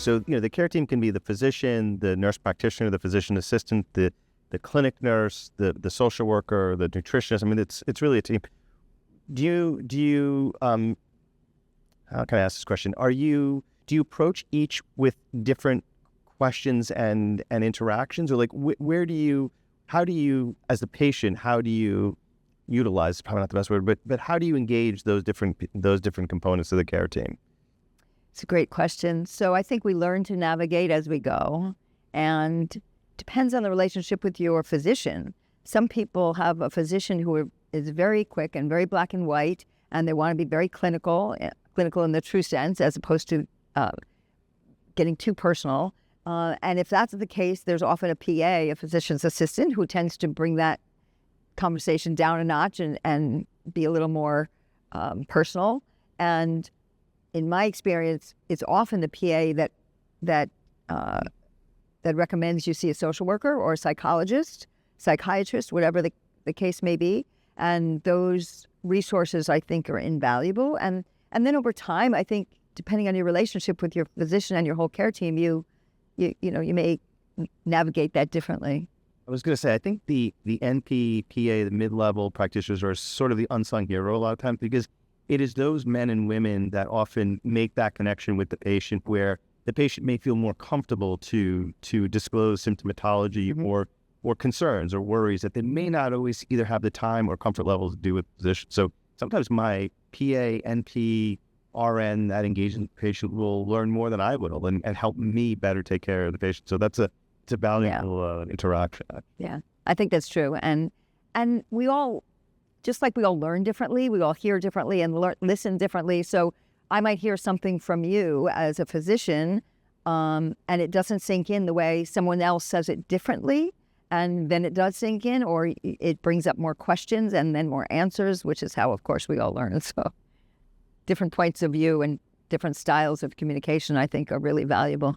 So, the care team can be the physician, the nurse practitioner, the physician assistant, the clinic nurse, the social worker, the nutritionist. I mean, it's really a team. Do you how can I ask this question? Do you approach each with different questions and interactions, or like how do you, as the patient, how do you utilize, probably not the best word, but how do you engage those different components of the care team? It's a great question. So I think we learn to navigate as we go, and depends on the relationship with your physician. Some people have a physician who is very quick and very black and white, and they want to be very clinical in the true sense, as opposed to getting too personal. And if that's the case, there's often a PA, a physician's assistant, who tends to bring that conversation down a notch and be a little more personal. And in my experience, it's often the PA that recommends you see a social worker or a psychologist, psychiatrist, whatever the case may be. And those resources, I think, are invaluable. And then over time, I think, depending on your relationship with your physician and your whole care team, you may navigate that differently. I was going to say, I think the NP, PA, the mid-level practitioners are sort of the unsung hero a lot of times, because it is those men and women that often make that connection with the patient, where the patient may feel more comfortable to disclose symptomatology or concerns or worries that they may not always either have the time or comfort level to do with the physician. So sometimes my PA, NP, RN that engages the patient will learn more than I will and help me better take care of the patient. So it's a valuable interaction. Yeah, I think that's true. And we all, just like we all learn differently, we all hear differently and listen differently. So I might hear something from you as a physician, and it doesn't sink in the way someone else says it differently. And then it does sink in, or it brings up more questions and then more answers, which is how, of course, we all learn. So different points of view and different styles of communication, I think, are really valuable.